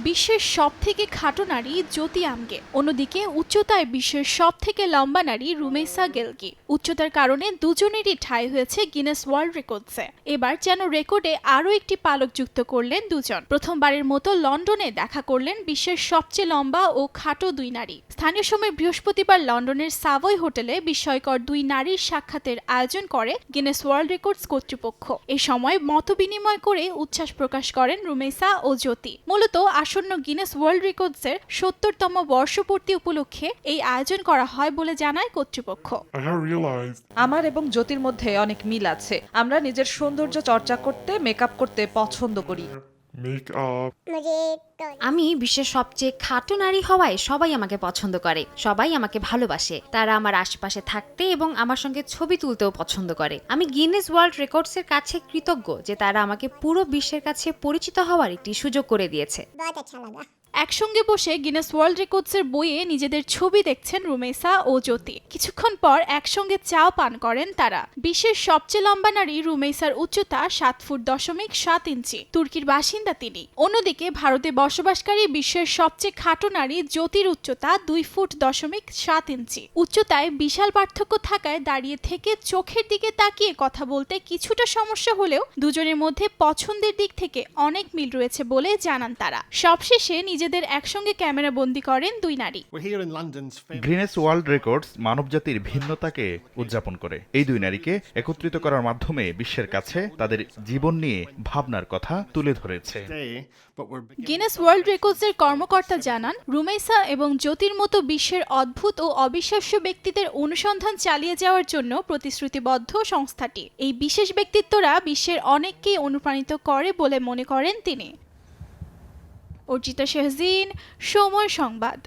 বিশ্বের সবথেকে খাটো নারী জ্যোতি আমগে, অন্যদিকে উচ্চতায় বিশ্বের সবথেকে লম্বা নারী রুমেইসা গেলকি। উচ্চতার কারণে দুজনেরই ঠাঁই হয়েছে গিনেস ওয়ার্ল্ড রেকর্ডসে। এবার যেন রেকর্ডে আরও একটি পালক যুক্ত করলেন দুজন। প্রথমবারের মতো লন্ডনে দেখা করলেন বিশ্বের সবচেয়ে লম্বা ও খাটো দুই নারী। স্থানীয় সময় বৃহস্পতিবার লন্ডনের সাভয় হোটেলে বিস্ময়কর দুই নারীর সাক্ষাতের আয়োজন করে গিনেস ওয়ার্ল্ড রেকর্ডস কর্তৃপক্ষ। এ সময় মতবিনিময় করে উচ্ছ্বাস প্রকাশ করেন রুমেইসা ও জ্যোতি। মূলত আসন্ন গিনেস ওয়ার্ল্ড রেকর্ডসের ৭০তম বর্ষপূর্তি উপলক্ষে এই আয়োজন করা হয় বলে জানায় কর্তৃপক্ষ। আমার এবং জ্যোতির মধ্যে অনেক মিল আছে। আমরা নিজের সৌন্দর্য চর্চা করতে, মেকআপ করতে পছন্দ করি। আমি বিশ্বের সবচেয়ে খাটো নারী হওয়ায় সবাই আমাকে পছন্দ করে, সবাই আমাকে ভালোবাসে। তারা আমার আশেপাশে থাকতে এবং আমার সঙ্গে ছবি তুলতেও পছন্দ করে। আমি গিনেস ওয়ার্ল্ড রেকর্ডসের কাছে কৃতজ্ঞ যে তারা আমাকে পুরো বিশ্বের কাছে পরিচিত হওয়ার একটি সুযোগ করে দিয়েছে। একসঙ্গে বসে গিনেস ওয়ার্ল্ড রেকর্ডসের বইয়ে নিজেদের ছবি দেখছেন রুমেইসা ও জ্যোতি। কিছুক্ষণ পর একসঙ্গে চাও পান করেন তারা। বিশ্বের সবচেয়ে লম্বা নারী রুমেইসার উচ্চতা 7.7 ইঞ্চি। তুর্কির বাসিন্দা তিনি। অন্যদিকে ভারতে বসবাসকারী বিশ্বের সবচেয়ে খাটো নারী জ্যোতির উচ্চতা 2.7 ইঞ্চি। উচ্চতায় বিশাল পার্থক্য থাকায় দাঁড়িয়ে থেকে চোখের দিকে তাকিয়ে কথা বলতে কিছুটা সমস্যা হলেও দুজনের মধ্যে পছন্দের দিক থেকে অনেক মিল রয়েছে বলে জানান তারা। সবশেষে নিজেদের একসঙ্গে ক্যামেরা বন্দী করেন দুই নারী। গিনেস ওয়ার্ল্ড রেকর্ডস মানবজাতির ভিন্নতাকে উদযাপন করে। এই দুই নারীকে একত্রিত করার মাধ্যমে বিশ্বের কাছে তাদের জীবন নিয়ে ভাবনার কথা তুলে ধরেছে। গিনেস ওয়ার্ল্ড রেকর্ডসের কর্মকর্তা জানান, রুমেইসা এবং জ্যোতির মতো বিশ্বের অদ্ভুত ও অবিশ্বাস্য ব্যক্তিদের অনুসন্ধান চালিয়ে যাওয়ার জন্য প্রতিশ্রুতিবদ্ধ সংস্থাটি। এই বিশেষ ব্যক্তিত্বরা বিশ্বের অনেককেই অনুপ্রাণিত করে বলে মনে করেন তিনি। অর্জিতা শাহজিন, সময় সংবাদ।